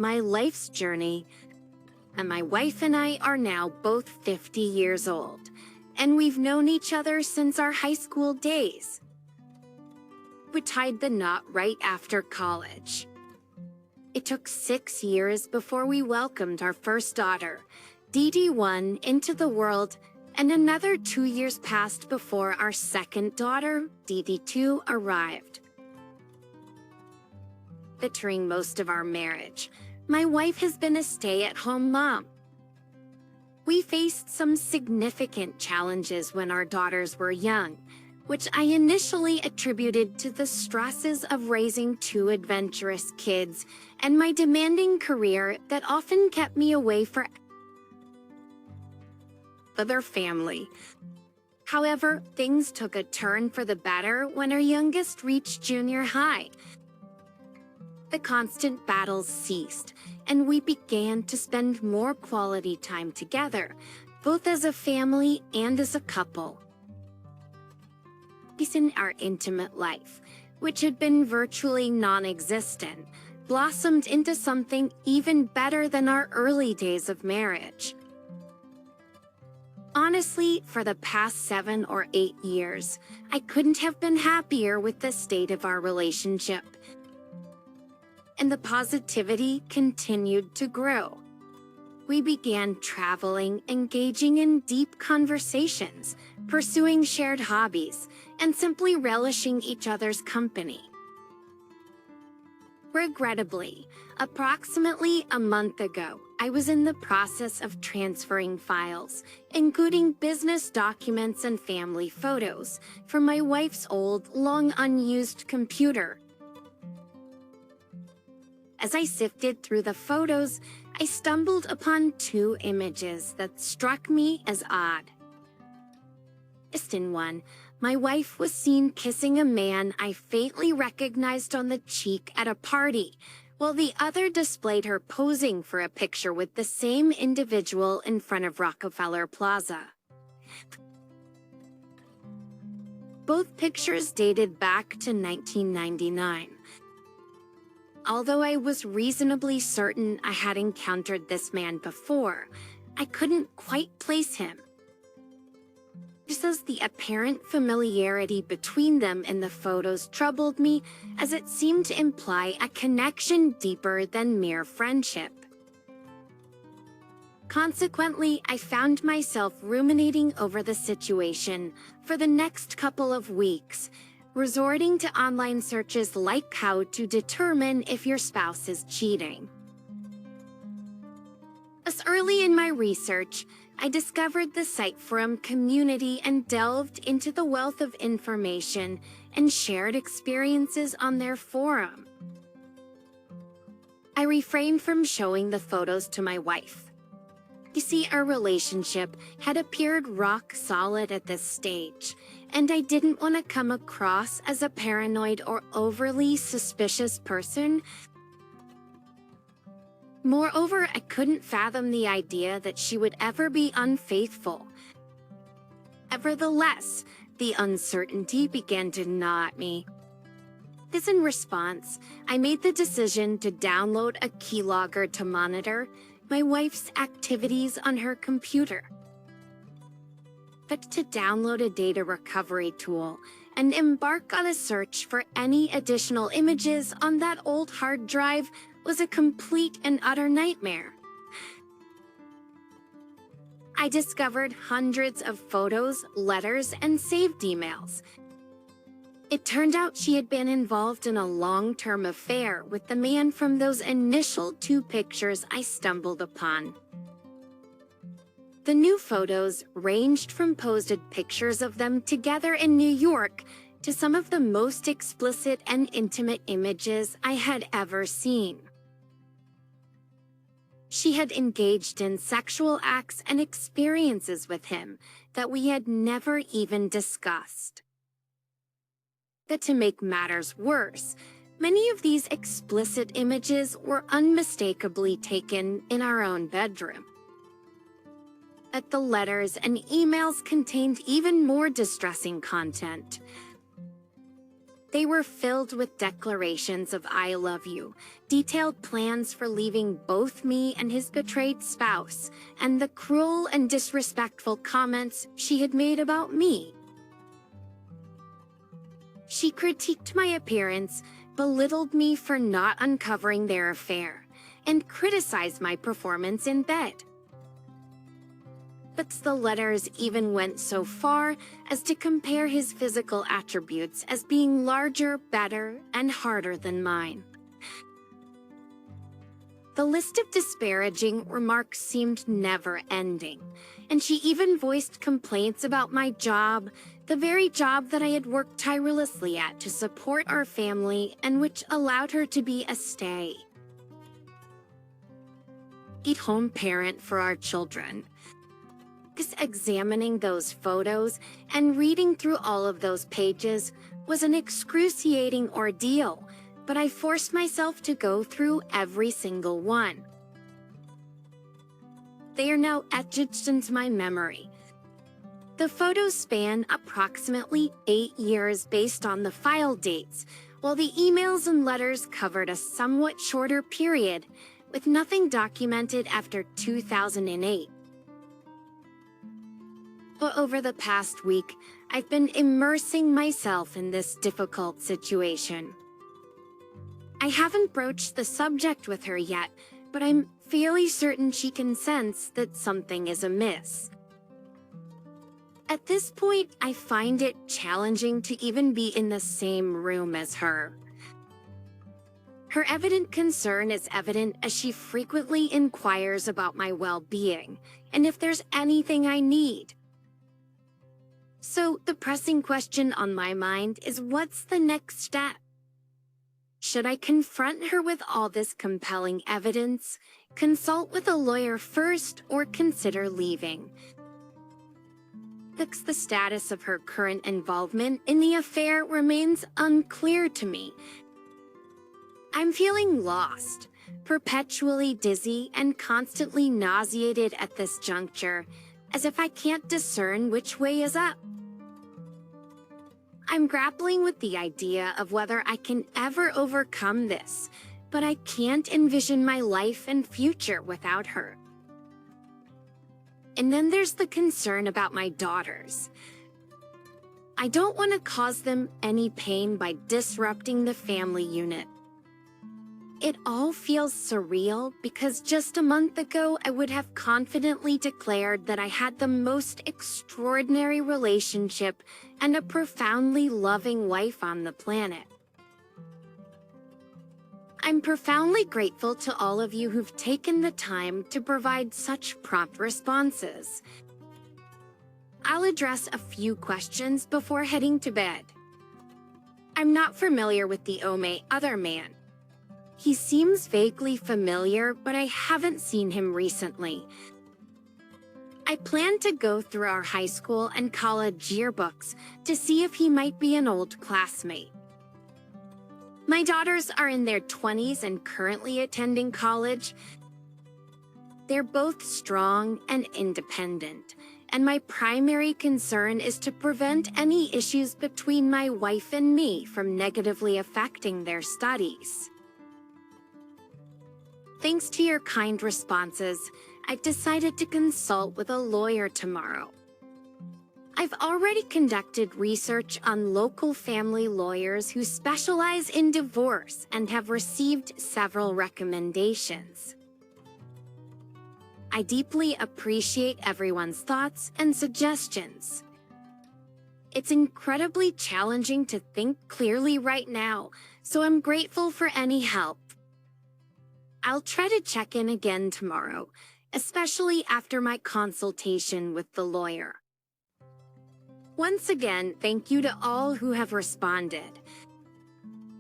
my life's journey, and my wife and I are now both 50 years old, and we've known each other since our high school days. We tied the knot right after college. It took 6 years before we welcomed our first daughter, DD1, into the world, and another 2 years passed before our second daughter, DD2, arrived. During most of our marriage, my wife has been a stay-at-home mom. We faced some significant challenges when our daughters were young, which I initially attributed to the stresses of raising two adventurous kids and my demanding career that often kept me away from their family. However, things took a turn for the better when our youngest reached junior high. The constant battles ceased, and we began to spend more quality time together, both as a family and as a couple. In our intimate life, which had been virtually non-existent, blossomed into something even better than our early days of marriage. Honestly, for the past 7 or 8 years, I couldn't have been happier with the state of our relationship. And the positivity continued to grow. We began traveling, engaging in deep conversations, pursuing shared hobbies, and simply relishing each other's company. Regrettably, approximately a month ago, I was in the process of transferring files, including business documents and family photos, from my wife's old, long-unused computer. As I sifted through the photos, I stumbled upon 2 images that struck me as odd. In one, my wife was seen kissing a man I faintly recognized on the cheek at a party, while the other displayed her posing for a picture with the same individual in front of Rockefeller Plaza. Both pictures dated back to 1999. Although I was reasonably certain I had encountered this man before, I couldn't quite place him. Just as the apparent familiarity between them in the photos troubled me, as it seemed to imply a connection deeper than mere friendship. Consequently, I found myself ruminating over the situation for the next couple of weeks, resorting to online searches like how to determine if your spouse is cheating. As early in my research, I discovered the site forum community and delved into the wealth of information and shared experiences on their forum. I refrained from showing the photos to my wife. You see, our relationship had appeared rock solid at this stage, and I didn't want to come across as a paranoid or overly suspicious person. Moreover, I couldn't fathom the idea that she would ever be unfaithful. Nevertheless, the uncertainty began to gnaw at me. In response, I made the decision to download a keylogger to monitor my wife's activities on her computer. But to download a data recovery tool and embark on a search for any additional images on that old hard drive was a complete and utter nightmare. I discovered hundreds of photos, letters, and saved emails. It turned out she had been involved in a long-term affair with the man from those initial 2 pictures I stumbled upon. The new photos ranged from posted pictures of them together in New York to some of the most explicit and intimate images I had ever seen. She had engaged in sexual acts and experiences with him that we had never even discussed. But to make matters worse, many of these explicit images were unmistakably taken in our own bedroom. But the letters and emails contained even more distressing content. They were filled with declarations of "I love you," detailed plans for leaving both me and his betrayed spouse, and the cruel and disrespectful comments she had made about me. She critiqued my appearance, belittled me for not uncovering their affair, and criticized my performance in bed. But the letters even went so far as to compare his physical attributes as being larger, better, and harder than mine. The list of disparaging remarks seemed never-ending, and she even voiced complaints about my job, the very job that I had worked tirelessly at to support our family and which allowed her to be a stay-at-home parent for our children. Examining those photos and reading through all of those pages was an excruciating ordeal, but I forced myself to go through every single one. They are now etched into my memory. The photos span approximately 8 years based on the file dates, while the emails and letters covered a somewhat shorter period, with nothing documented after 2008. But over the past week, I've been immersing myself in this difficult situation. I haven't broached the subject with her yet, but I'm fairly certain she can sense that something is amiss. At this point, I find it challenging to even be in the same room as her. Her evident concern is evident as she frequently inquires about my well-being and if there's anything I need. So the pressing question on my mind is, what's the next step? Should I confront her with all this compelling evidence, consult with a lawyer first, or consider leaving? The status of her current involvement in the affair remains unclear to me. I'm feeling lost, perpetually dizzy, and constantly nauseated at this juncture, as if I can't discern which way is up. I'm grappling with the idea of whether I can ever overcome this, but I can't envision my life and future without her. And then there's the concern about my daughters. I don't want to cause them any pain by disrupting the family unit. It all feels surreal because just a month ago I would have confidently declared that I had the most extraordinary relationship and a profoundly loving wife on the planet. I'm profoundly grateful to all of you who've taken the time to provide such prompt responses. I'll address a few questions before heading to bed. I'm not familiar with the other man. He seems vaguely familiar, but I haven't seen him recently. I plan to go through our high school and college yearbooks to see if he might be an old classmate. My daughters are in their 20s and currently attending college. They're both strong and independent, and my primary concern is to prevent any issues between my wife and me from negatively affecting their studies. Thanks to your kind responses, I've decided to consult with a lawyer tomorrow. I've already conducted research on local family lawyers who specialize in divorce and have received several recommendations. I deeply appreciate everyone's thoughts and suggestions. It's incredibly challenging to think clearly right now, so I'm grateful for any help. I'll try to check in again tomorrow, especially after my consultation with the lawyer. Once again, thank you to all who have responded.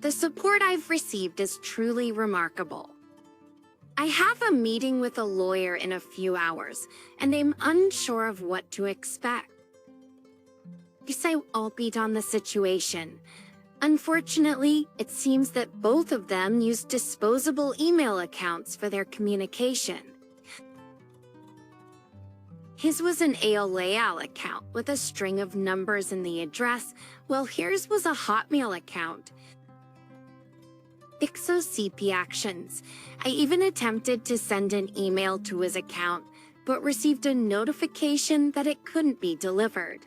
The support I've received is truly remarkable. I have a meeting with a lawyer in a few hours, and I'm unsure of what to expect. I'll update on the situation. Unfortunately, it seems that both of them use disposable email accounts for their communication. His was an AITA account with a string of numbers in the address, while hers was a Hotmail account. CP actions. I even attempted to send an email to his account, but received a notification that it couldn't be delivered.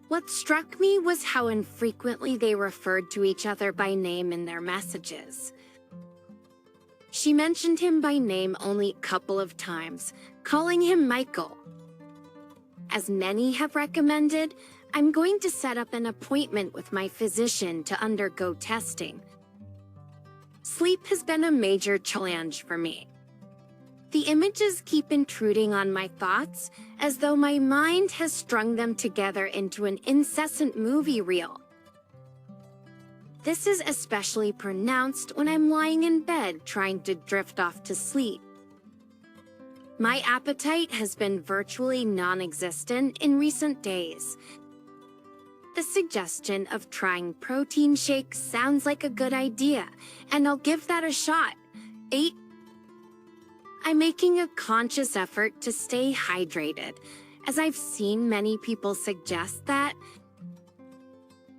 What struck me was how infrequently they referred to each other by name in their messages. She mentioned him by name only a couple of times, calling him Michael. As many have recommended, I'm going to set up an appointment with my physician to undergo testing. Sleep has been a major challenge for me. The images keep intruding on my thoughts, as though my mind has strung them together into an incessant movie reel. This is especially pronounced when I'm lying in bed trying to drift off to sleep. My appetite has been virtually non-existent in recent days. The suggestion of trying protein shakes sounds like a good idea, and I'll give that a shot. 8. I'm making a conscious effort to stay hydrated, as I've seen many people suggest that.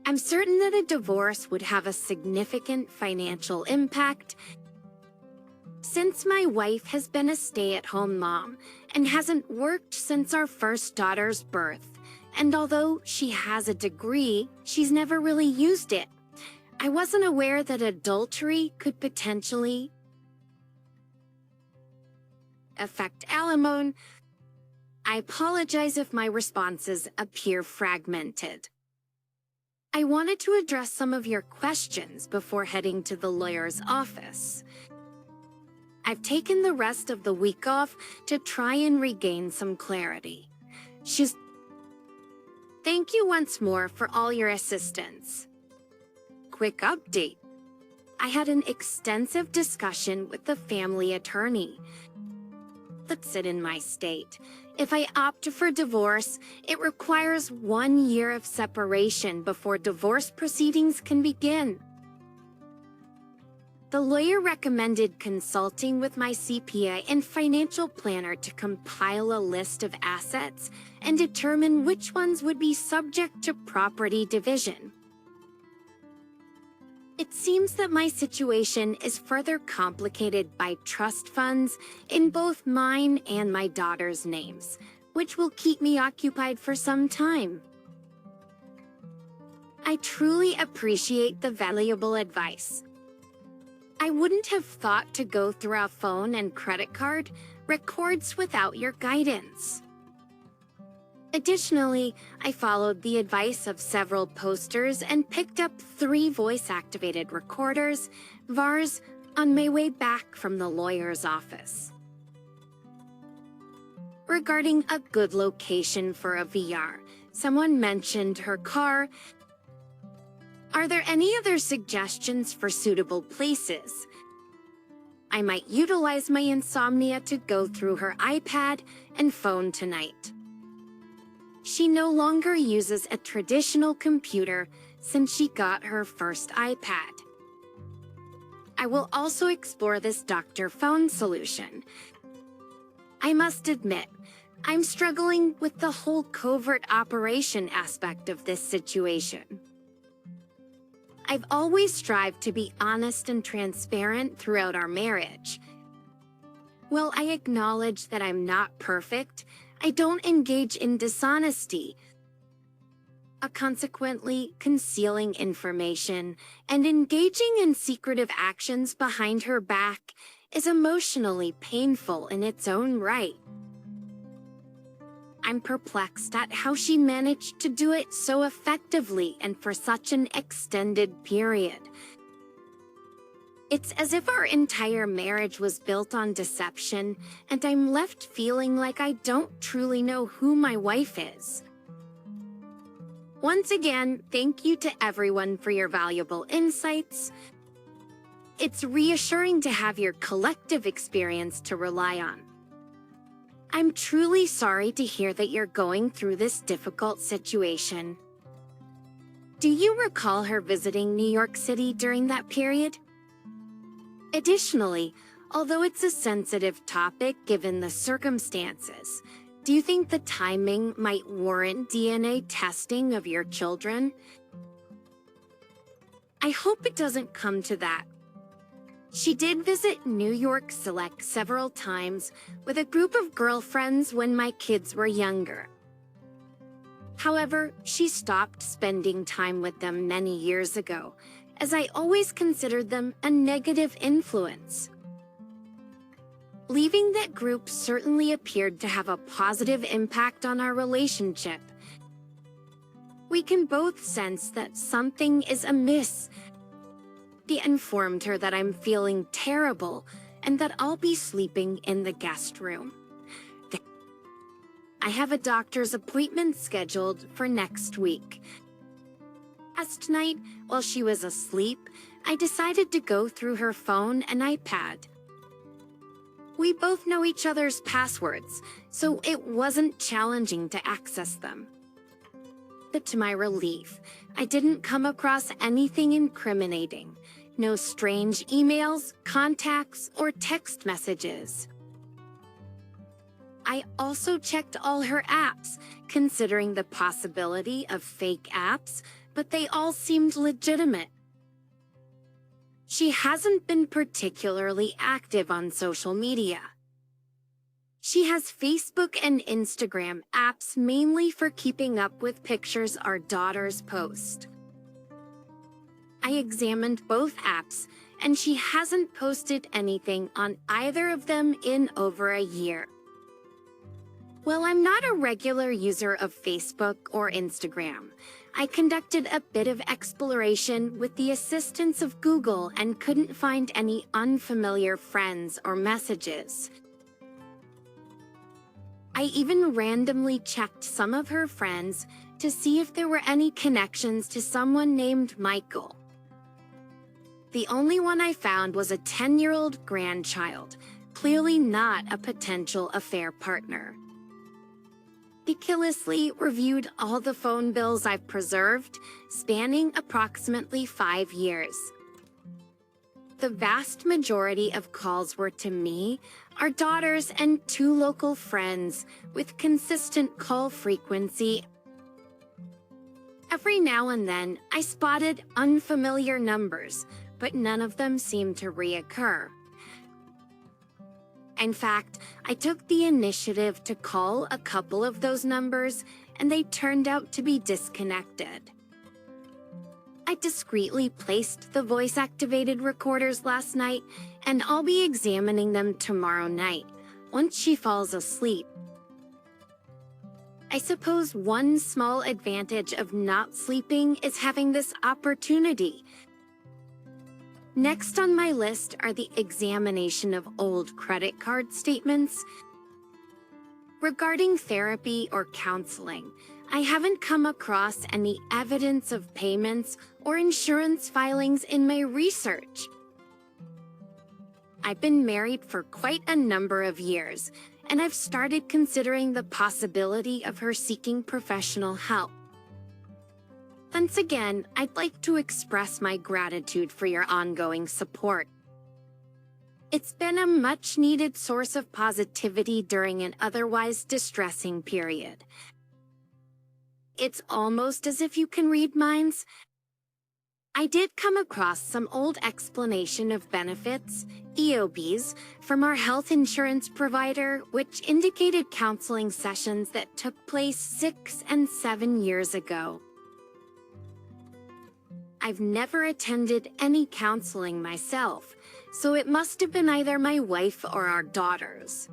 I'm certain that a divorce would have a significant financial impact, since my wife has been a stay-at-home mom and hasn't worked since our first daughter's birth. And although she has a degree, she's never really used it. I wasn't aware that adultery could potentially affect alimony. I apologize if my responses appear fragmented. I wanted to address some of your questions before heading to the lawyer's office. I've taken the rest of the week off to try and regain some clarity. Thank you once more for all your assistance. Quick update. I had an extensive discussion with the family attorney. That's it in my state. If I opt for divorce, it requires 1 year of separation before divorce proceedings can begin. The lawyer recommended consulting with my CPA and financial planner to compile a list of assets and determine which ones would be subject to property division. It seems that my situation is further complicated by trust funds in both mine and my daughter's names, which will keep me occupied for some time. I truly appreciate the valuable advice. I wouldn't have thought to go through a phone and credit card records without your guidance. Additionally, I followed the advice of several posters and picked up 3 voice-activated recorders, VARs, on my way back from the lawyer's office. Regarding a good location for a VR, someone mentioned her car. Are there any other suggestions for suitable places? I might utilize my insomnia to go through her iPad and phone tonight. She no longer uses a traditional computer since she got her first iPad. I will also explore this doctor phone solution. I must admit, I'm struggling with the whole covert operation aspect of this situation. I've always strived to be honest and transparent throughout our marriage. While I acknowledge that I'm not perfect, I don't engage in dishonesty. Consequently, concealing information and engaging in secretive actions behind her back is emotionally painful in its own right. I'm perplexed at how she managed to do it so effectively and for such an extended period. It's as if our entire marriage was built on deception, and I'm left feeling like I don't truly know who my wife is. Once again, thank you to everyone for your valuable insights. It's reassuring to have your collective experience to rely on. I'm truly sorry to hear that you're going through this difficult situation. Do you recall her visiting New York City during that period? Additionally, Although it's a sensitive topic given the circumstances, do you think the timing might warrant DNA testing of your children? I hope it doesn't come to that. She did visit New York Select several times with a group of girlfriends when my kids were younger. However, she stopped spending time with them many years ago, as I always considered them a negative influence. Leaving that group certainly appeared to have a positive impact on our relationship. We can both sense that something is amiss. She informed her that I'm feeling terrible and that I'll be sleeping in the guest room. I have a doctor's appointment scheduled for next week. Last night, while she was asleep, I decided to go through her phone and iPad. We both know each other's passwords, so it wasn't challenging to access them. But to my relief, I didn't come across anything incriminating. No strange emails, contacts, or text messages. I also checked all her apps, considering the possibility of fake apps, but they all seemed legitimate. She hasn't been particularly active on social media. She has Facebook and Instagram apps mainly for keeping up with pictures our daughters post. I examined both apps, and she hasn't posted anything on either of them in over a year. While I'm not a regular user of Facebook or Instagram, I conducted a bit of exploration with the assistance of Google and couldn't find any unfamiliar friends or messages. I even randomly checked some of her friends to see if there were any connections to someone named Michael. The only one I found was a 10-year-old grandchild, clearly not a potential affair partner. Meticulously reviewed all the phone bills I've preserved, spanning approximately 5 years. The vast majority of calls were to me, our daughters, and 2 local friends, with consistent call frequency. Every now and then, I spotted unfamiliar numbers, but none of them seemed to reoccur. In fact, I took the initiative to call a couple of those numbers, and they turned out to be disconnected. I discreetly placed the voice-activated recorders last night, and I'll be examining them tomorrow night, once she falls asleep. I suppose one small advantage of not sleeping is having this opportunity. Next on my list are the examination of old credit card statements. Regarding therapy or counseling, I haven't come across any evidence of payments or insurance filings in my research. I've been married for quite a number of years, and I've started considering the possibility of her seeking professional help. Once again, I'd like to express my gratitude for your ongoing support. It's been a much-needed source of positivity during an otherwise distressing period. It's almost as if you can read minds. I did come across some old explanation of benefits, EOBs, from our health insurance provider, which indicated counseling sessions that took place 6 and 7 years ago. I've never attended any counseling myself, so it must have been either my wife or our daughters.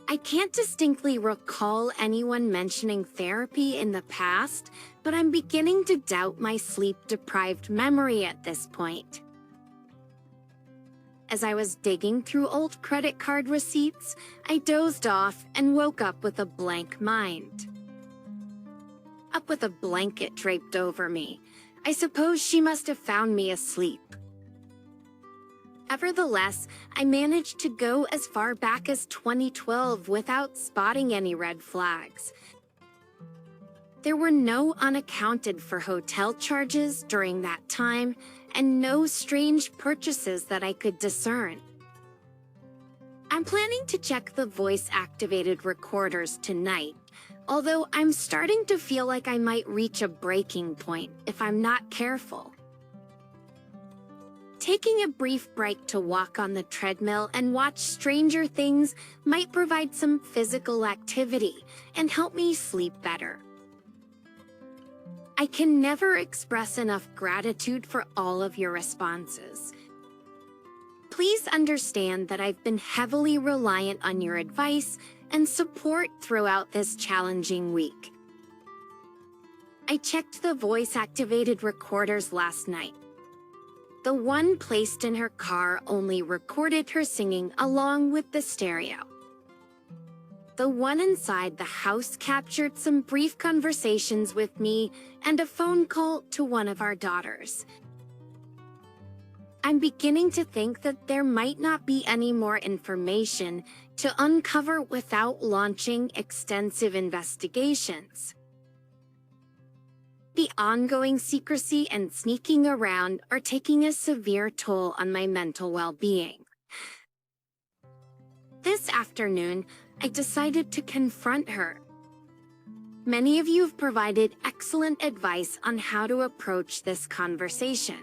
I can't distinctly recall anyone mentioning therapy in the past, but I'm beginning to doubt my sleep-deprived memory at this point. As I was digging through old credit card receipts, I dozed off and woke up with a blank mind. Up with a blanket draped over me. I suppose she must have found me asleep. Nevertheless, I managed to go as far back as 2012 without spotting any red flags. There were no unaccounted for hotel charges during that time, and no strange purchases that I could discern. I'm planning to check the voice-activated recorders tonight, although I'm starting to feel like I might reach a breaking point if I'm not careful. Taking a brief break to walk on the treadmill and watch Stranger Things might provide some physical activity and help me sleep better. I can never express enough gratitude for all of your responses. Please understand that I've been heavily reliant on your advice and support throughout this challenging week. I checked the voice-activated recorders last night. The one placed in her car only recorded her singing along with the stereo. The one inside the house captured some brief conversations with me and a phone call to one of our daughters. I'm beginning to think that there might not be any more information to uncover without launching extensive investigations. The ongoing secrecy and sneaking around are taking a severe toll on my mental well-being. This afternoon, I decided to confront her. Many of you have provided excellent advice on how to approach this conversation.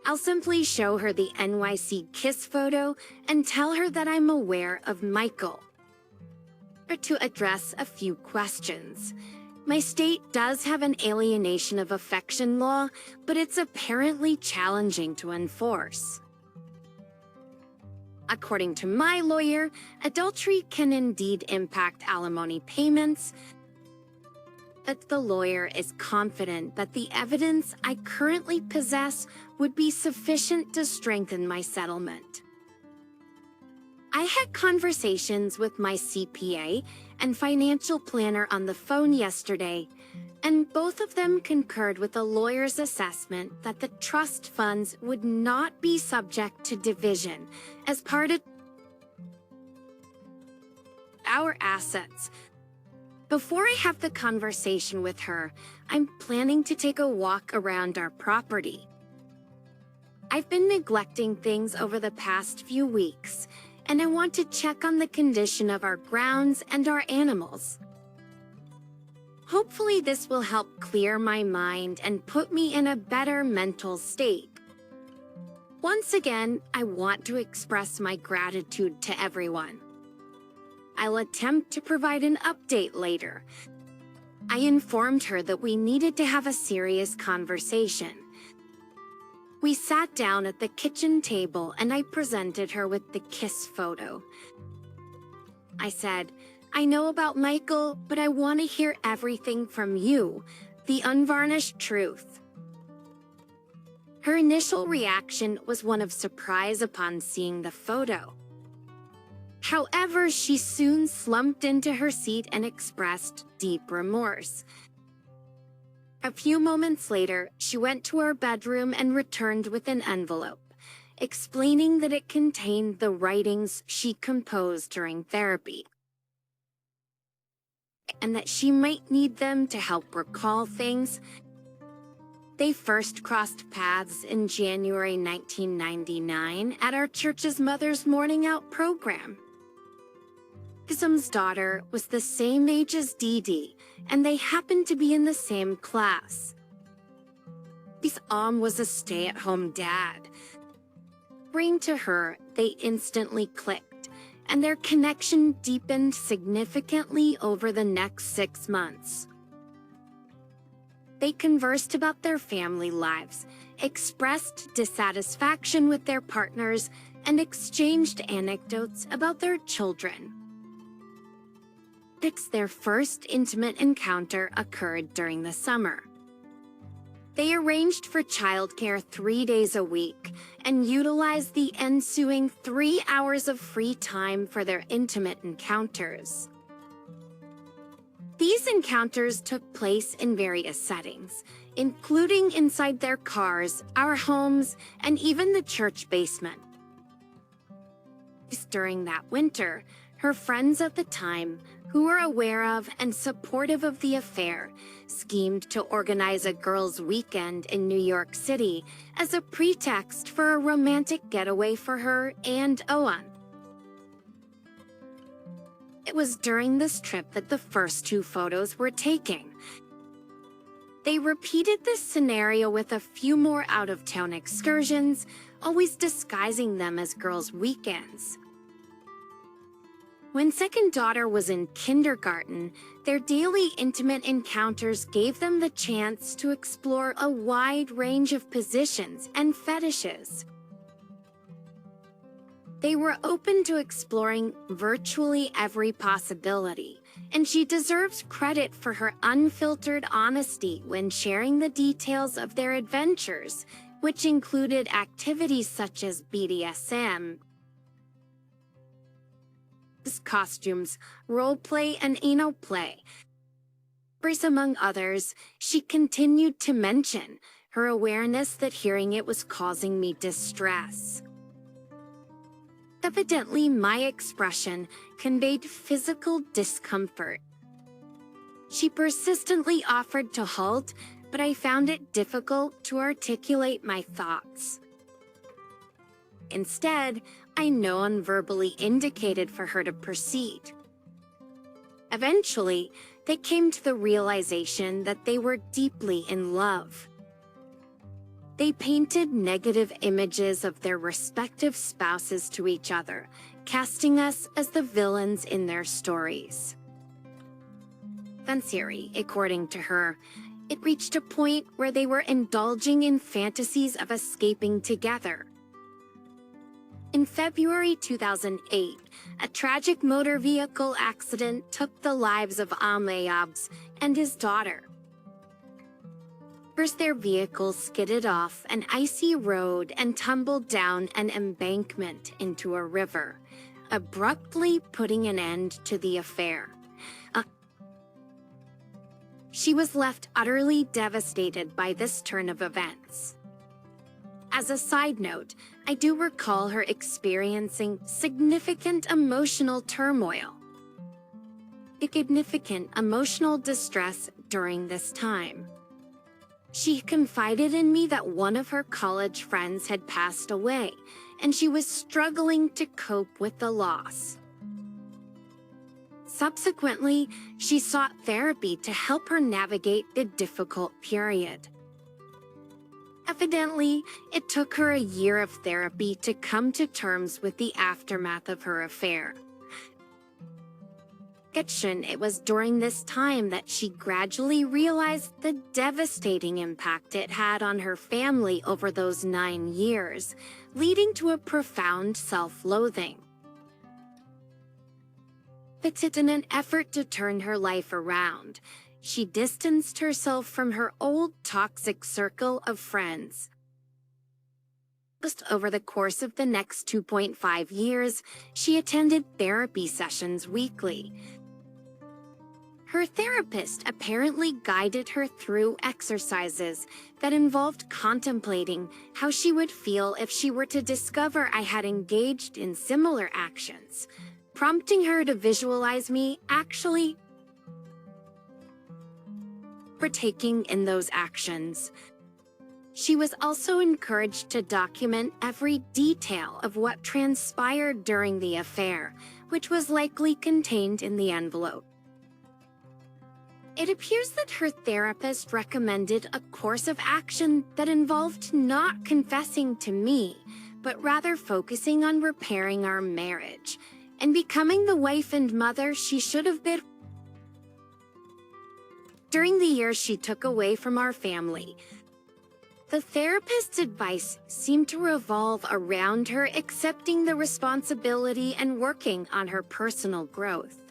I'll simply show her the NYC kiss photo and tell her that I'm aware of Michael. To address a few questions. My state does have an alienation of affection law, but it's apparently challenging to enforce. According to my lawyer, adultery can indeed impact alimony payments, but the lawyer is confident that the evidence I currently possess would be sufficient to strengthen my settlement. I had conversations with my CPA and financial planner on the phone yesterday, and both of them concurred with the lawyer's assessment that the trust funds would not be subject to division as part of our assets. Before I have the conversation with her, I'm planning to take a walk around our property. I've been neglecting things over the past few weeks, and I want to check on the condition of our grounds and our animals. Hopefully this will help clear my mind and put me in a better mental state. Once again, I want to express my gratitude to everyone. I'll attempt to provide an update later. I informed her that we needed to have a serious conversation. We sat down at the kitchen table and I presented her with the kiss photo. I said, I know about Michael, but I want to hear everything from you, the unvarnished truth. Her initial reaction was one of surprise upon seeing the photo. However, she soon slumped into her seat and expressed deep remorse. A few moments later, she went to her bedroom and returned with an envelope, explaining that it contained the writings she composed during therapy, and that she might need them to help recall things. They first crossed paths in January 1999 at our church's Mother's Morning Out program. Ism's daughter was the same age as Dee Dee, and they happened to be in the same class. Ism was a stay-at-home dad. Bring to her, they instantly clicked, and their connection deepened significantly over the next 6 months. They conversed about their family lives, expressed dissatisfaction with their partners, and exchanged anecdotes about their children. Their first intimate encounter occurred during the summer. They arranged for childcare 3 days a week and utilized the ensuing 3 hours of free time for their intimate encounters. These encounters took place in various settings, including inside their cars, our homes, and even the church basement. During that winter, Her friends at the time, who were aware of and supportive of the affair, schemed to organize a girls' weekend in New York City as a pretext for a romantic getaway for her and Owen. It was during this trip that the first two photos were taken. They repeated this scenario with a few more out-of-town excursions, always disguising them as girls' weekends. When second daughter was in kindergarten, their daily intimate encounters gave them the chance to explore a wide range of positions and fetishes. They were open to exploring virtually every possibility, and she deserves credit for her unfiltered honesty when sharing the details of their adventures, which included activities such as BDSM, costumes, roleplay, and anal play. Among others, she continued to mention her awareness that hearing it was causing me distress. Evidently, my expression conveyed physical discomfort. She persistently offered to halt, but I found it difficult to articulate my thoughts. Instead, I non-verbally indicated for her to proceed. Eventually, they came to the realization that they were deeply in love. They painted negative images of their respective spouses to each other, casting us as the villains in their stories. Eventually, according to her, it reached a point where they were indulging in fantasies of escaping together. In February 2008, a tragic motor vehicle accident took the lives of Amayabs and his daughter. First, their vehicle skidded off an icy road and tumbled down an embankment into a river, abruptly putting an end to the affair. She was left utterly devastated by this turn of events. As a side note, I do recall her experiencing significant emotional turmoil, significant emotional distress during this time. She confided in me that one of her college friends had passed away, and she was struggling to cope with the loss. Subsequently, she sought therapy to help her navigate the difficult period. Evidently, it took her a year of therapy to come to terms with the aftermath of her affair. It was during this time that she gradually realized the devastating impact it had on her family over those 9 years, leading to a profound self-loathing. But in an effort to turn her life around, she distanced herself from her old toxic circle of friends. Just over the course of the next 2.5 years, she attended therapy sessions weekly. Her therapist apparently guided her through exercises that involved contemplating how she would feel if she were to discover I had engaged in similar actions, prompting her to visualize me actually partaking in those actions. She was also encouraged to document every detail of what transpired during the affair, which was likely contained in the envelope. It appears that her therapist recommended a course of action that involved not confessing to me, but rather focusing on repairing our marriage and becoming the wife and mother she should have been. During the years she took away from our family, the therapist's advice seemed to revolve around her accepting the responsibility and working on her personal growth.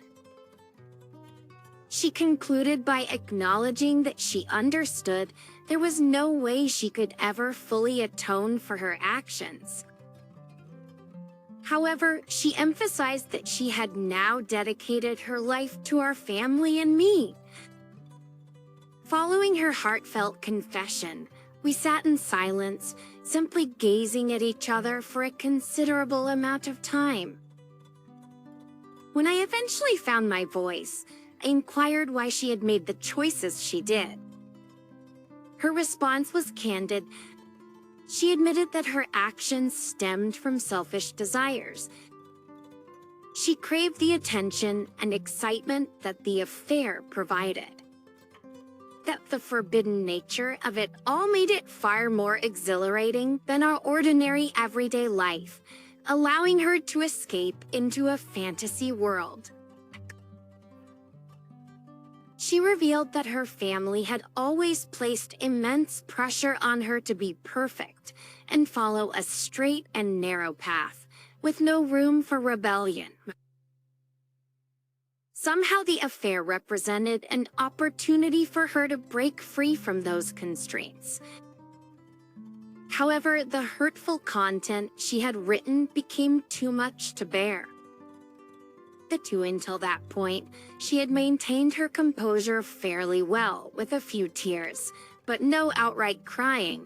She concluded by acknowledging that she understood there was no way she could ever fully atone for her actions. However, she emphasized that she had now dedicated her life to our family and me. Following her heartfelt confession, we sat in silence, simply gazing at each other for a considerable amount of time. When I eventually found my voice, I inquired why she had made the choices she did. Her response was candid. She admitted that her actions stemmed from selfish desires. She craved the attention and excitement that the affair provided. That the forbidden nature of it all made it far more exhilarating than our ordinary everyday life, allowing her to escape into a fantasy world. She revealed that her family had always placed immense pressure on her to be perfect and follow a straight and narrow path, with no room for rebellion. Somehow the affair represented an opportunity for her to break free from those constraints. However, the hurtful content she had written became too much to bear. Until that point, she had maintained her composure fairly well, with a few tears, but no outright crying.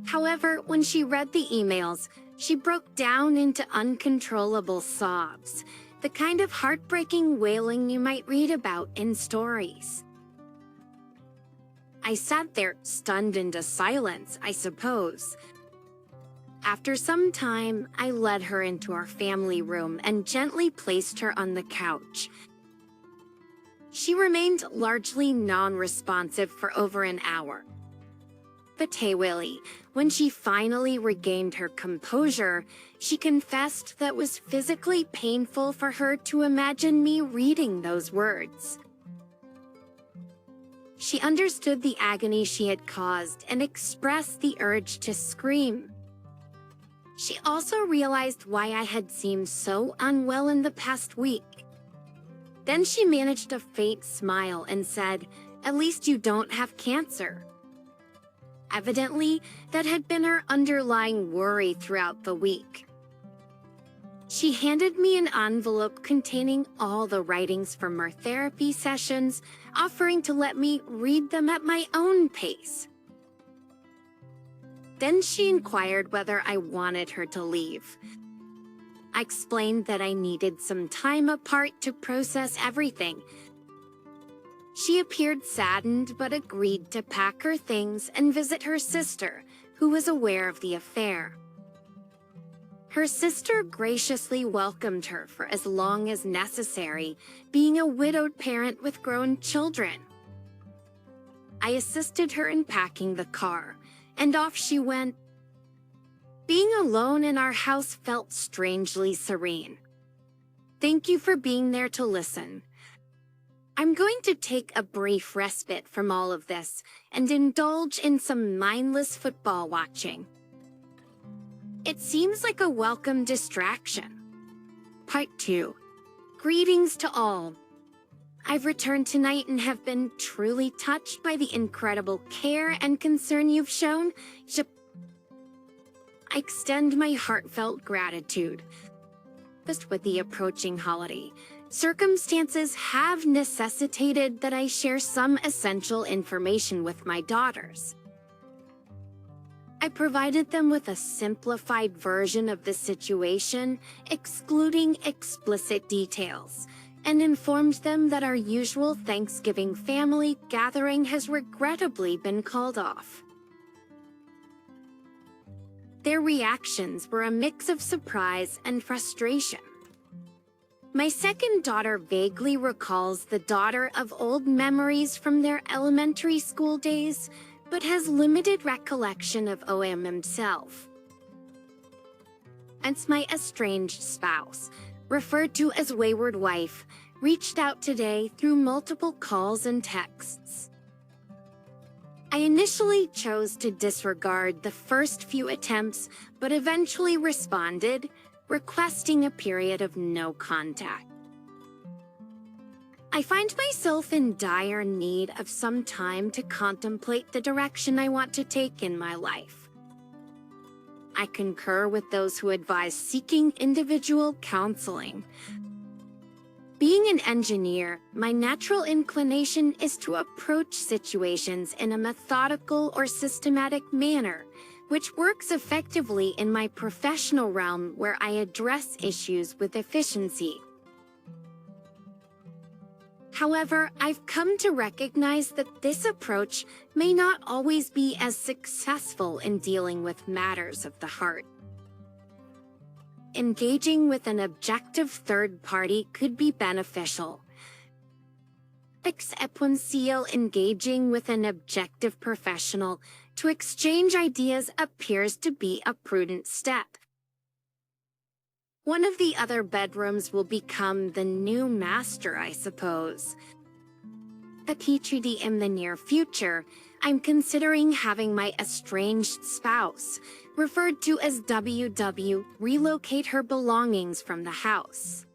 However, when she read the emails, she broke down into uncontrollable sobs, the kind of heartbreaking wailing you might read about in stories. I sat there, stunned into silence, I suppose. After some time, I led her into our family room and gently placed her on the couch. She remained largely non-responsive for over an hour. But hey, Willie, when she finally regained her composure, she confessed that it was physically painful for her to imagine me reading those words. She understood the agony she had caused and expressed the urge to scream. She also realized why I had seemed so unwell in the past week. Then she managed a faint smile and said, "At least you don't have cancer." Evidently, that had been her underlying worry throughout the week. She handed me an envelope containing all the writings from our therapy sessions, offering to let me read them at my own pace. Then she inquired whether I wanted her to leave. I explained that I needed some time apart to process everything. She appeared saddened but agreed to pack her things and visit her sister, who was aware of the affair. Her sister graciously welcomed her for as long as necessary, being a widowed parent with grown children. I assisted her in packing the car, and off she went. Being alone in our house felt strangely serene. Thank you for being there to listen. I'm going to take a brief respite from all of this and indulge in some mindless football watching. It seems like a welcome distraction. Part 2. Greetings to all. I've returned tonight and have been truly touched by the incredible care and concern you've shown. I extend my heartfelt gratitude. Just with the approaching holiday, circumstances have necessitated that I share some essential information with my daughters. I provided them with a simplified version of the situation, excluding explicit details, and informed them that our usual Thanksgiving family gathering has regrettably been called off. Their reactions were a mix of surprise and frustration. My second daughter vaguely recalls the daughter of old memories from their elementary school days, but has limited recollection of OM himself. And my estranged spouse, referred to as wayward wife, reached out today through multiple calls and texts. I initially chose to disregard the first few attempts, but eventually responded, requesting a period of no contact. I find myself in dire need of some time to contemplate the direction I want to take in my life. I concur with those who advise seeking individual counseling. Being an engineer, my natural inclination is to approach situations in a methodical or systematic manner, which works effectively in my professional realm where I address issues with efficiency. However, I've come to recognize that this approach may not always be as successful in dealing with matters of the heart. Engaging with an objective third party could be beneficial. Exponential engaging with an objective professional to exchange ideas appears to be a prudent step. One of the other bedrooms will become the new master, I suppose. Particularly in the near future, I'm considering having my estranged spouse, referred to as WW, relocate her belongings from the house.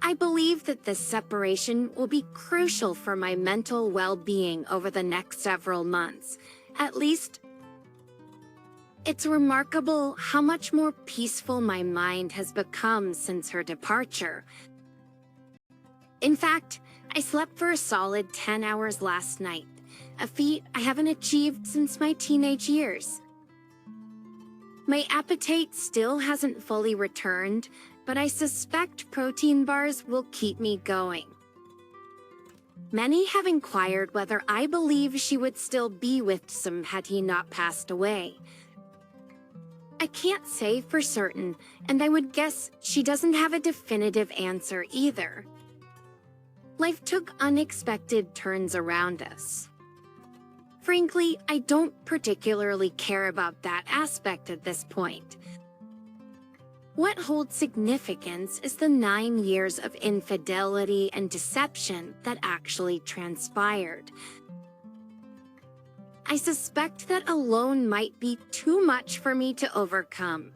I believe that this separation will be crucial for my mental well-being over the next several months. At least, it's remarkable how much more peaceful my mind has become since her departure. In fact, I slept for a solid 10 hours last night, a feat I haven't achieved since my teenage years. My appetite still hasn't fully returned, but I suspect protein bars will keep me going. Many have inquired whether I believe she would still be with Sam had he not passed away. I can't say for certain, and I would guess she doesn't have a definitive answer either. Life took unexpected turns around us. Frankly, I don't particularly care about that aspect at this point. What holds significance is the 9 years of infidelity and deception that actually transpired. I suspect that alone might be too much for me to overcome.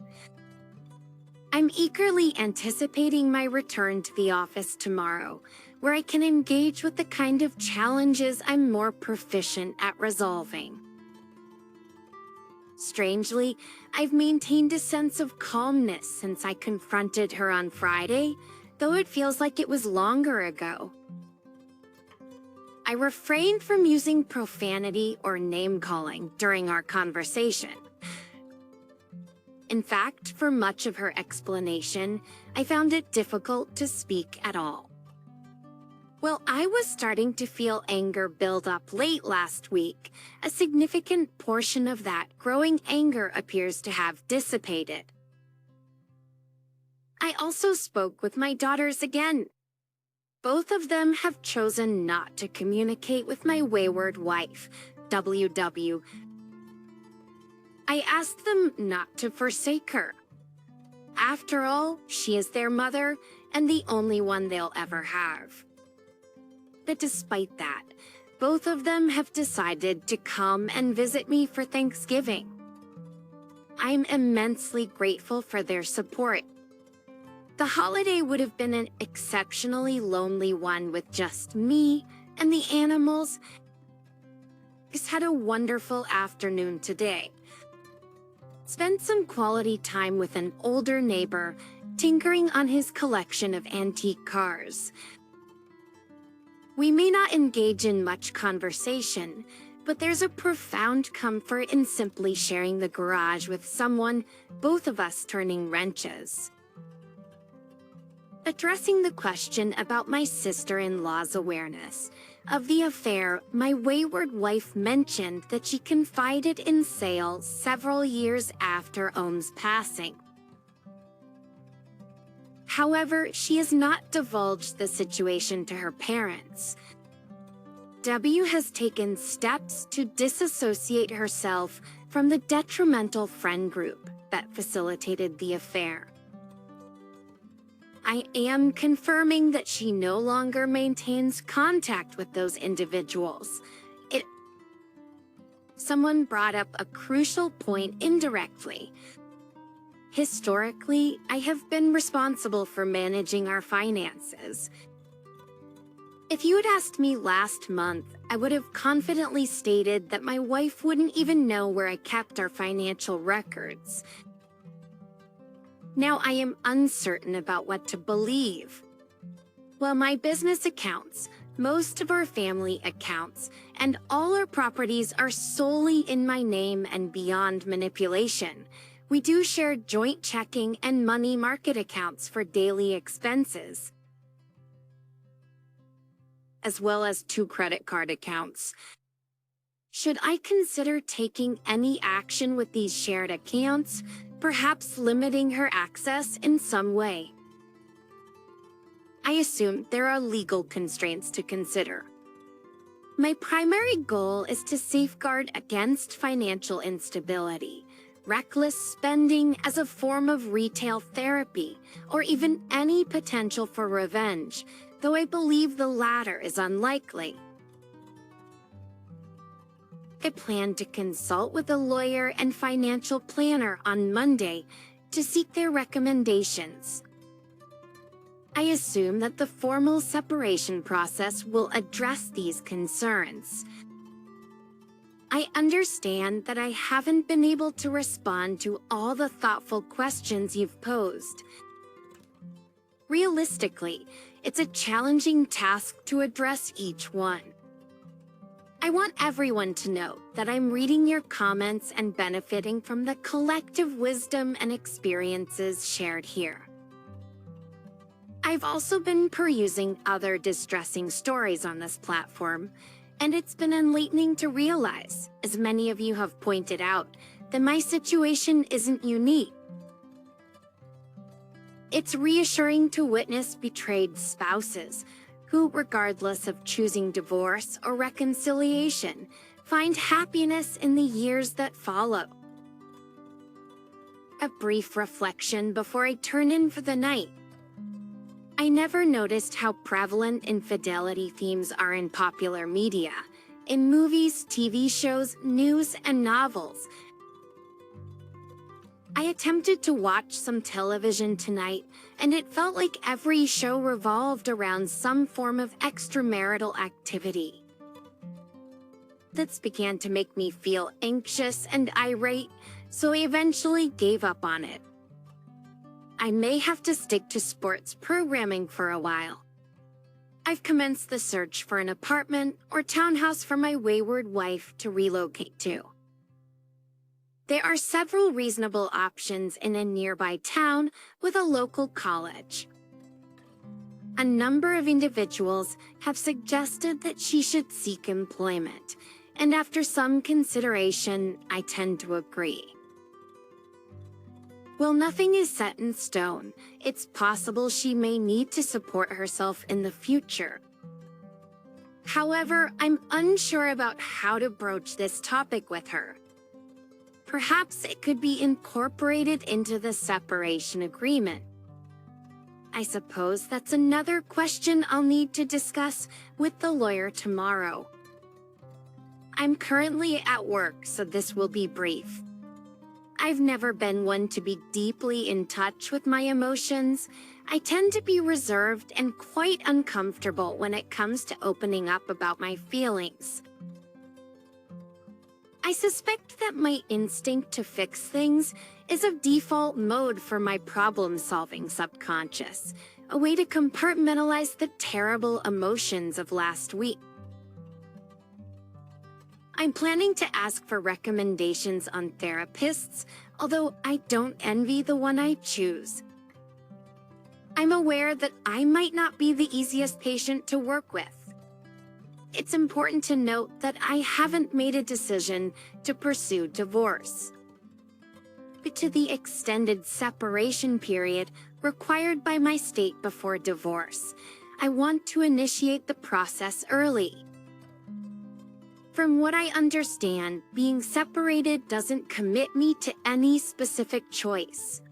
I'm eagerly anticipating my return to the office tomorrow, where I can engage with the kind of challenges I'm more proficient at resolving. Strangely, I've maintained a sense of calmness since I confronted her on Friday, though it feels like it was longer ago. I refrained from using profanity or name-calling during our conversation. In fact, for much of her explanation, I found it difficult to speak at all. Well, I was starting to feel anger build up late last week. A significant portion of that growing anger appears to have dissipated. I also spoke with my daughters again. Both of them have chosen not to communicate with my wayward wife, WW. I asked them not to forsake her. After all, she is their mother and the only one they'll ever have. But despite that, both of them have decided to come and visit me for Thanksgiving. I'm immensely grateful for their support. The holiday would have been an exceptionally lonely one with just me and the animals. Just had a wonderful afternoon today. Spent some quality time with an older neighbor, tinkering on his collection of antique cars. We may not engage in much conversation, but there's a profound comfort in simply sharing the garage with someone, both of us turning wrenches. Addressing the question about my sister-in-law's awareness of the affair, my wayward wife mentioned that she confided in Sale several years after Ohm's passing. However, she has not divulged the situation to her parents. W has taken steps to disassociate herself from the detrimental friend group that facilitated the affair. I am confirming that she no longer maintains contact with those individuals. Someone brought up a crucial point indirectly. Historically, I have been responsible for managing our finances. If you had asked me last month, I would have confidently stated that my wife wouldn't even know where I kept our financial records. Now I am uncertain about what to believe. While my business accounts, Most of our family accounts and all our properties are solely in my name and beyond manipulation. We do share joint checking and money market accounts for daily expenses, as well as 2 credit card accounts. Should I consider taking any action with these shared accounts, perhaps limiting her access in some way? I assume there are legal constraints to consider. My primary goal is to safeguard against financial instability, reckless spending as a form of retail therapy, or even any potential for revenge, though I believe the latter is unlikely. I plan to consult with a lawyer and financial planner on Monday to seek their recommendations. I assume that the formal separation process will address these concerns. I understand that I haven't been able to respond to all the thoughtful questions you've posed. Realistically, it's a challenging task to address each one. I want everyone to know that I'm reading your comments and benefiting from the collective wisdom and experiences shared here. I've also been perusing other distressing stories on this platform, and it's been enlightening to realize, as many of you have pointed out, that my situation isn't unique. It's reassuring to witness betrayed spouses who, regardless of choosing divorce or reconciliation, find happiness in the years that follow. A brief reflection before I turn in for the night. I never noticed how prevalent infidelity themes are in popular media, in movies, TV shows, news, and novels. I attempted to watch some television tonight, and it felt like every show revolved around some form of extramarital activity. This began to make me feel anxious and irate, so I eventually gave up on it. I may have to stick to sports programming for a while. I've commenced the search for an apartment or townhouse for my wayward wife to relocate to. There are several reasonable options in a nearby town with a local college. A number of individuals have suggested that she should seek employment, and after some consideration, I tend to agree. While nothing is set in stone, it's possible she may need to support herself in the future. However, I'm unsure about how to broach this topic with her. Perhaps it could be incorporated into the separation agreement. I suppose that's another question I'll need to discuss with the lawyer tomorrow. I'm currently at work, so this will be brief. I've never been one to be deeply in touch with my emotions. I tend to be reserved and quite uncomfortable when it comes to opening up about my feelings. I suspect that my instinct to fix things is a default mode for my problem-solving subconscious, a way to compartmentalize the terrible emotions of last week. I'm planning to ask for recommendations on therapists, although I don't envy the one I choose. I'm aware that I might not be the easiest patient to work with. It's important to note that I haven't made a decision to pursue divorce. But to the extended separation period required by my state before divorce, I want to initiate the process early. From what I understand, being separated doesn't commit me to any specific choice.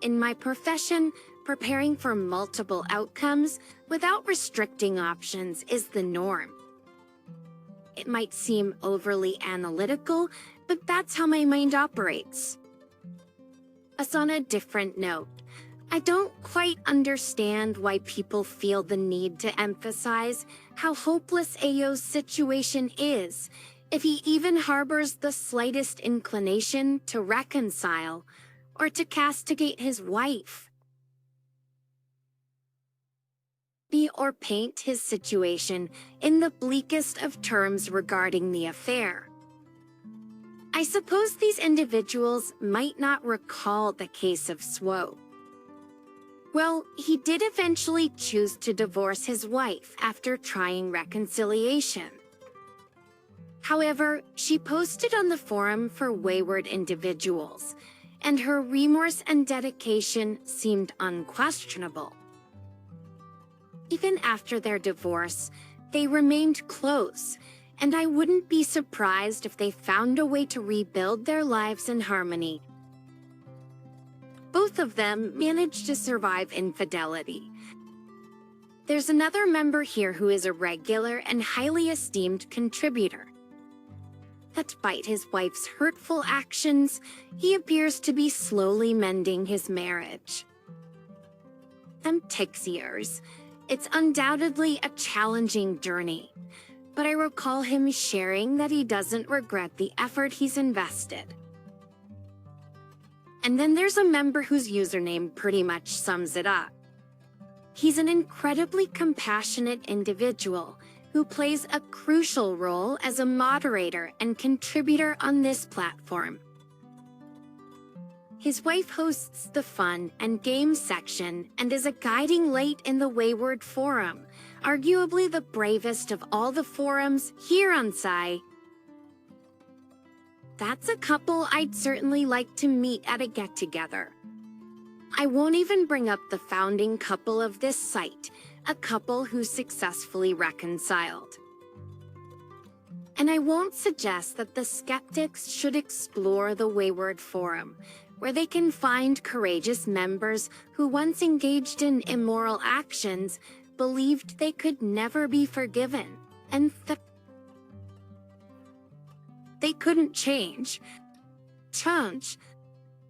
In my profession, preparing for multiple outcomes without restricting options is the norm. It might seem overly analytical, but that's how my mind operates. As on a different note, I don't quite understand why people feel the need to emphasize how hopeless Ayo's situation is if he even harbors the slightest inclination to reconcile or to castigate his wife. be or paint his situation in the bleakest of terms regarding the affair. I suppose these individuals might not recall the case of Swo. Well, he did eventually choose to divorce his wife after trying reconciliation. However, she posted on the forum for wayward individuals, and her remorse and dedication seemed unquestionable. Even after their divorce, they remained close, and I wouldn't be surprised if they found a way to rebuild their lives in harmony. Both of them managed to survive infidelity. There's another member here who is a regular and highly esteemed contributor. Despite his wife's hurtful actions, he appears to be slowly mending his marriage. Them Tixiers, it's undoubtedly a challenging journey, but I recall him sharing that he doesn't regret the effort he's invested. And then there's a member whose username pretty much sums it up. He's an incredibly compassionate individual who plays a crucial role as a moderator and contributor on this platform. His wife hosts the fun and games section and is a guiding light in the Wayward Forum, arguably the bravest of all the forums here on Psy. That's a couple I'd certainly like to meet at a get-together. I won't even bring up the founding couple of this site, a couple who successfully reconciled. And I won't suggest that the skeptics should explore the Wayward Forum, where they can find courageous members who once engaged in immoral actions believed they could never be forgiven, and they couldn't change.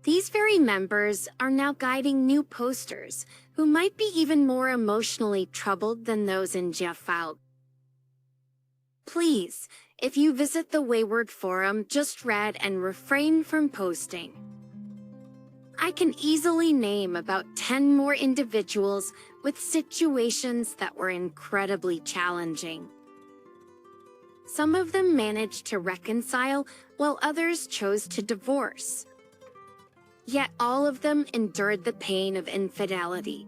These very members are now guiding new posters who might be even more emotionally troubled than those in jail. Please, if you visit the Wayward Forum, just read and refrain from posting. I can easily name about 10 more individuals with situations that were incredibly challenging. Some of them managed to reconcile, while others chose to divorce. Yet all of them endured the pain of infidelity.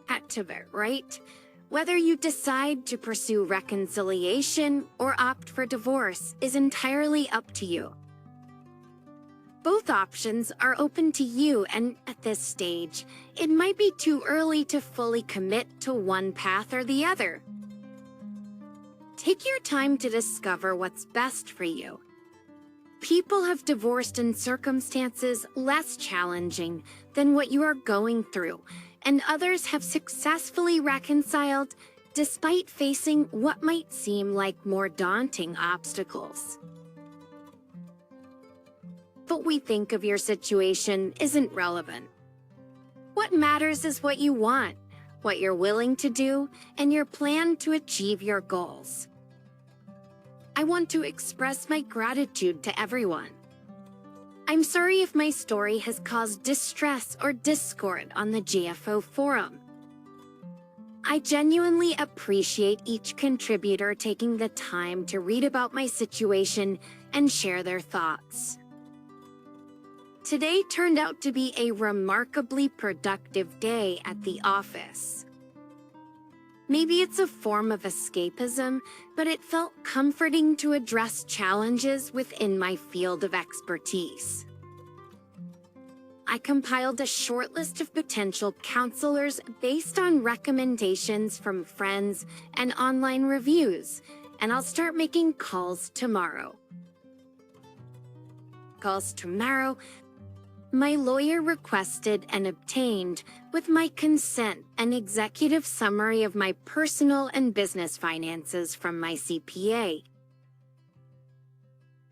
Activate, right? Whether you decide to pursue reconciliation or opt for divorce is entirely up to you. Both options are open to you, and at this stage, it might be too early to fully commit to one path or the other. Take your time to discover what's best for you. People have divorced in circumstances less challenging than what you are going through, and others have successfully reconciled despite facing what might seem like more daunting obstacles. What we think of your situation isn't relevant. What matters is what you want, what you're willing to do, and your plan to achieve your goals. I want to express my gratitude to everyone. I'm sorry if my story has caused distress or discord on the GFO forum. I genuinely appreciate each contributor taking the time to read about my situation and share their thoughts. Today turned out to be a remarkably productive day at the office. Maybe it's a form of escapism, but it felt comforting to address challenges within my field of expertise. I compiled a short list of potential counselors based on recommendations from friends and online reviews, and I'll start making calls tomorrow. My lawyer requested and obtained, with my consent, an executive summary of my personal and business finances from my CPA.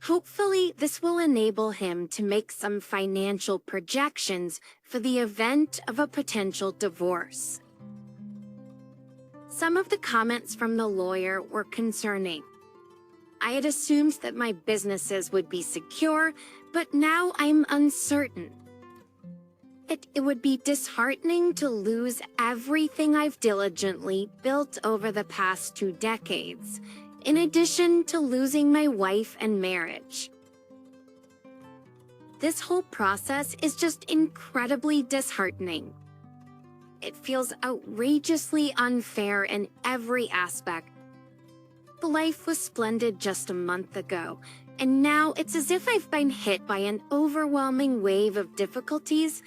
Hopefully, this will enable him to make some financial projections for the event of a potential divorce. Some of the comments from the lawyer were concerning. I had assumed that my businesses would be secure, but now I'm uncertain. It would be disheartening to lose everything I've diligently built over the past 2 decades, in addition to losing my wife and marriage. This whole process is just incredibly disheartening. It feels outrageously unfair in every aspect. The life was splendid just a month ago, and now it's as if I've been hit by an overwhelming wave of difficulties.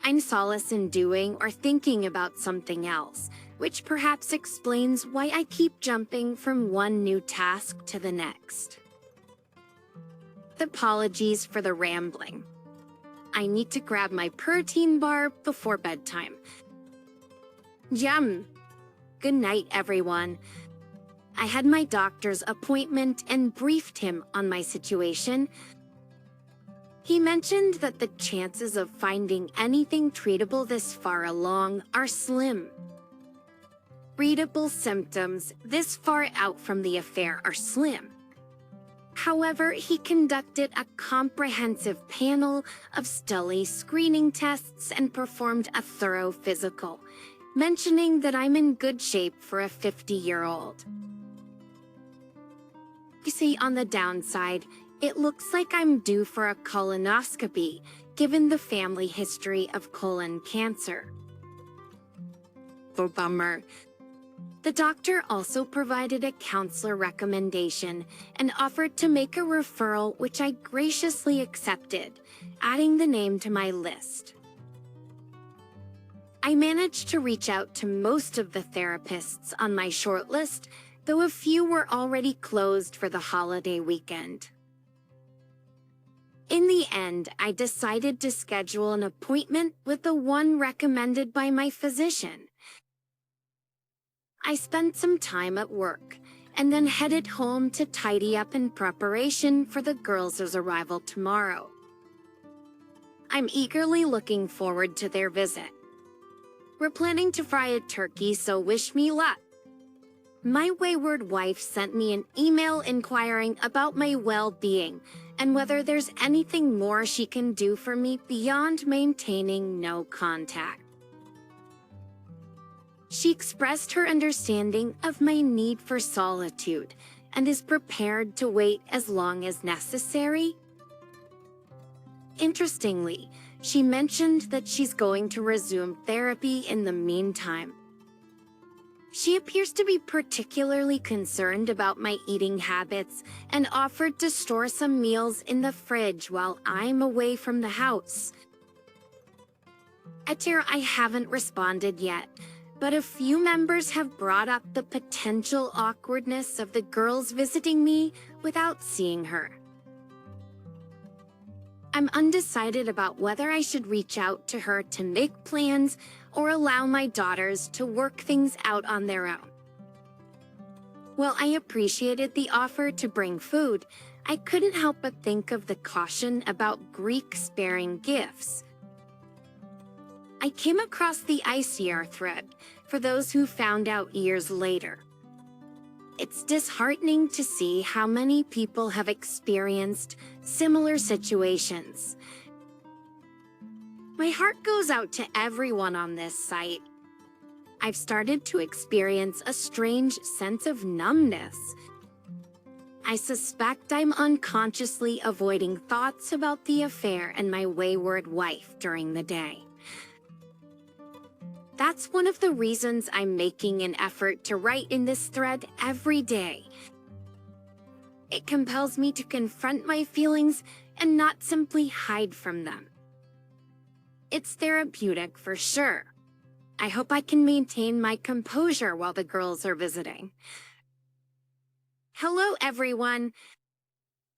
Find solace in doing or thinking about something else, which perhaps explains why I keep jumping from one new task to the next. Apologies for the rambling. I need to grab my protein bar before bedtime. Yum! Good night, everyone. I had my doctor's appointment and briefed him on my situation. He mentioned that the chances of finding anything treatable this far along are slim. Treatable symptoms this far out from the affair are slim. However, he conducted a comprehensive panel of study screening tests and performed a thorough physical, mentioning that I'm in good shape for a 50-year-old. You see, on the downside, it looks like I'm due for a colonoscopy, given the family history of colon cancer. Bummer. The doctor also provided a counselor recommendation and offered to make a referral, which I graciously accepted, adding the name to my list. I managed to reach out to most of the therapists on my shortlist, though a few were already closed for the holiday weekend. In the end, I decided to schedule an appointment with the one recommended by my physician. I spent some time at work and then headed home to tidy up in preparation for the girls' arrival tomorrow. I'm eagerly looking forward to their visit. We're planning to fry a turkey, so wish me luck. My wayward wife sent me an email inquiring about my well-being and whether there's anything more she can do for me beyond maintaining no contact. She expressed her understanding of my need for solitude and is prepared to wait as long as necessary. Interestingly, she mentioned that she's going to resume therapy in the meantime. She appears to be particularly concerned about my eating habits and offered to store some meals in the fridge while I'm away from the house. I haven't responded yet, but a few members have brought up the potential awkwardness of the girls visiting me without seeing her. I'm undecided about whether I should reach out to her to make plans or allow my daughters to work things out on their own. While I appreciated the offer to bring food, I couldn't help but think of the caution about Greek-sparing gifts. I came across the ICR thread for those who found out years later. It's disheartening to see how many people have experienced similar situations. My heart goes out to everyone on this site. I've started to experience a strange sense of numbness. I suspect I'm unconsciously avoiding thoughts about the affair and my wayward wife during the day. That's one of the reasons I'm making an effort to write in this thread every day. It compels me to confront my feelings and not simply hide from them. It's therapeutic for sure. I hope I can maintain my composure while the girls are visiting. Hello, everyone.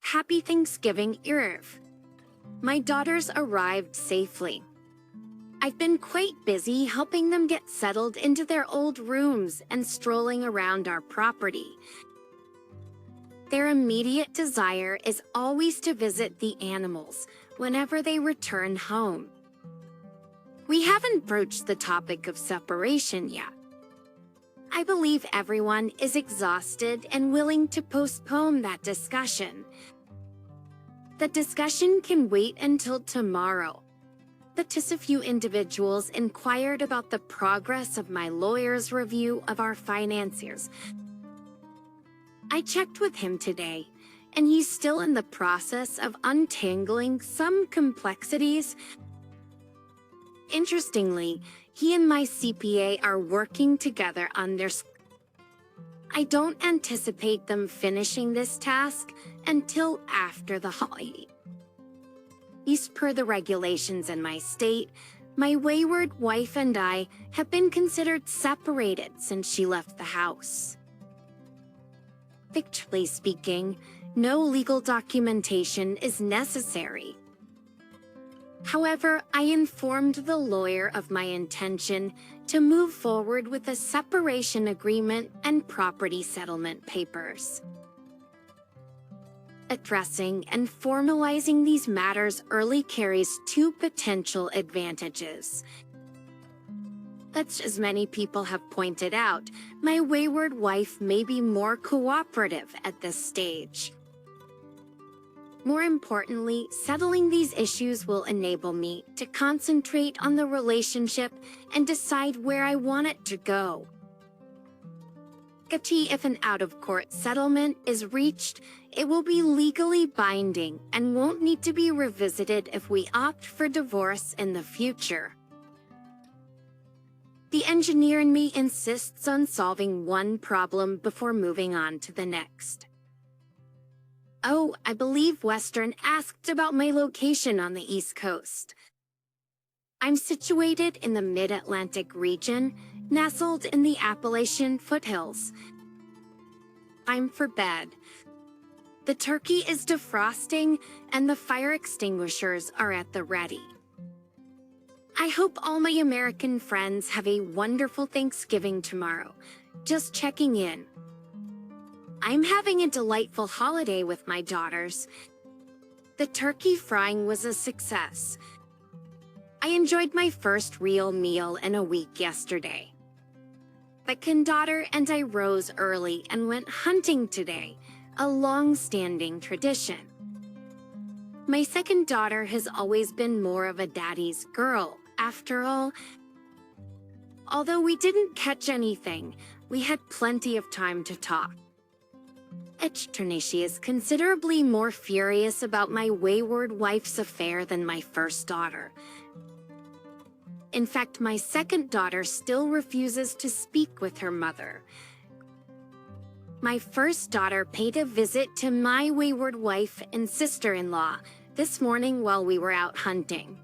Happy Thanksgiving Eve. My daughters arrived safely. I've been quite busy helping them get settled into their old rooms and strolling around our property. Their immediate desire is always to visit the animals whenever they return home. We haven't broached the topic of separation yet. I believe everyone is exhausted and willing to postpone that discussion. The discussion can wait until tomorrow. a few individuals inquired about the progress of my lawyer's review of our financiers. I checked with him today, and he's still in the process of untangling some complexities. Interestingly, he and my CPA are working together on their. I don't anticipate them finishing this task until after the holiday. As per the regulations in my state, my wayward wife and I have been considered separated since she left the house. Fictionally speaking, no legal documentation is necessary. However, I informed the lawyer of my intention to move forward with a separation agreement and property settlement papers. Addressing and formalizing these matters early carries two potential advantages. As many people have pointed out, my wayward wife may be more cooperative at this stage. More importantly, settling these issues will enable me to concentrate on the relationship and decide where I want it to go. If an out-of-court settlement is reached, it will be legally binding and won't need to be revisited if we opt for divorce in the future. The engineer in me insists on solving one problem before moving on to the next. Oh, I believe Western asked about my location on the East Coast. I'm situated in the Mid-Atlantic region, nestled in the Appalachian foothills. Time for bed. The turkey is defrosting and the fire extinguishers are at the ready. I hope all my American friends have a wonderful Thanksgiving tomorrow. Just checking in. I'm having a delightful holiday with my daughters. The turkey frying was a success. I enjoyed my first real meal in a week yesterday. My second daughter and I rose early and went hunting today, a long-standing tradition. My second daughter has always been more of a daddy's girl, after all. Although we didn't catch anything, we had plenty of time to talk. She is considerably more furious about my wayward wife's affair than my first daughter. In fact, my second daughter still refuses to speak with her mother. My first daughter paid a visit to my wayward wife and sister-in-law this morning while we were out hunting.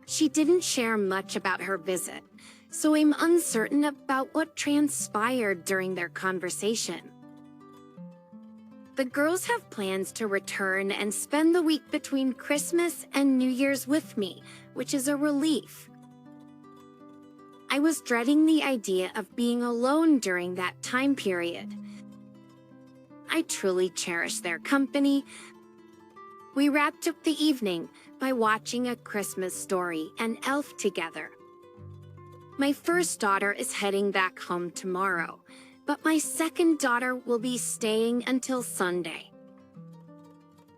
She didn't share much about her visit, so I'm uncertain about what transpired during their conversation. The girls have plans to return and spend the week between Christmas and New Year's with me, which is a relief. I was dreading the idea of being alone during that time period. I truly cherish their company. We wrapped up the evening by watching A Christmas Story and Elf together. My first daughter is heading back home tomorrow, but my second daughter will be staying until Sunday.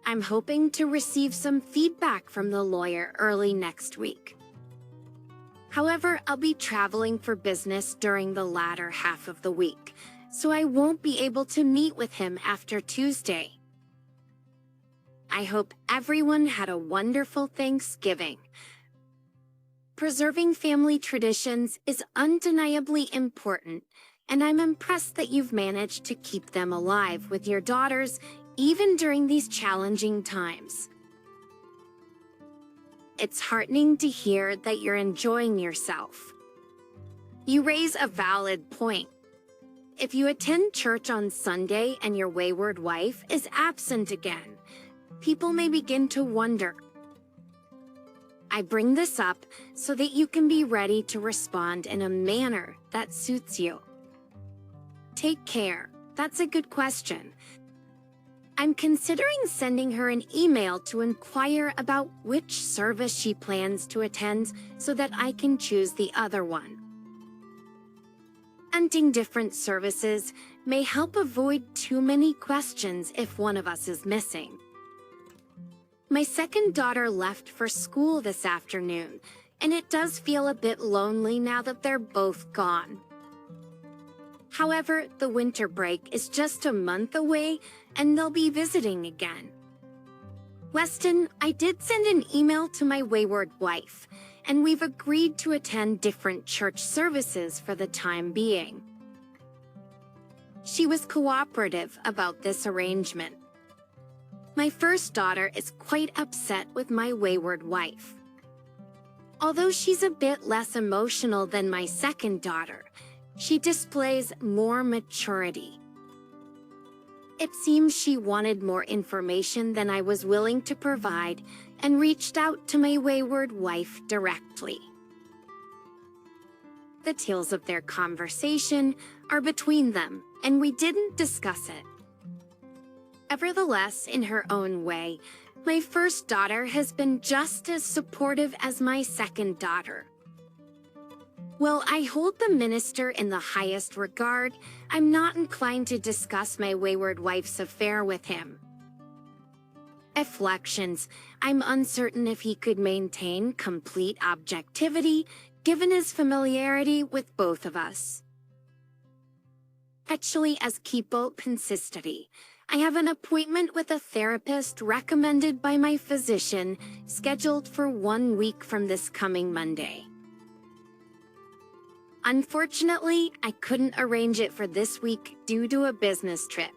I'm hoping to receive some feedback from the lawyer early next week. However, I'll be traveling for business during the latter half of the week, so I won't be able to meet with him after Tuesday. I hope everyone had a wonderful Thanksgiving. Preserving family traditions is undeniably important, and I'm impressed that you've managed to keep them alive with your daughters even during these challenging times. It's heartening to hear that you're enjoying yourself. You raise a valid point. If you attend church on Sunday and your wayward wife is absent again, people may begin to wonder. I bring this up so that you can be ready to respond in a manner that suits you. Take care. That's a good question. I'm considering sending her an email to inquire about which service she plans to attend so that I can choose the other one. Attending different services may help avoid too many questions if one of us is missing. My second daughter left for school this afternoon, and it does feel a bit lonely now that they're both gone. However, the winter break is just a month away, and they'll be visiting again. Weston, I did send an email to my wayward wife, and we've agreed to attend different church services for the time being. She was cooperative about this arrangement. My first daughter is quite upset with my wayward wife. Although she's a bit less emotional than my second daughter, she displays more maturity. It seems she wanted more information than I was willing to provide and reached out to my wayward wife directly. The details of their conversation are between them, and we didn't discuss it. Nevertheless, in her own way, my first daughter has been just as supportive as my second daughter. While I hold the minister in the highest regard, I'm not inclined to discuss my wayward wife's affair with him. Reflections, I'm uncertain if he could maintain complete objectivity given his familiarity with both of us. Actually, as keepo consistory, I have an appointment with a therapist recommended by my physician scheduled for 1 week from this coming Monday. Unfortunately, I couldn't arrange it for this week due to a business trip.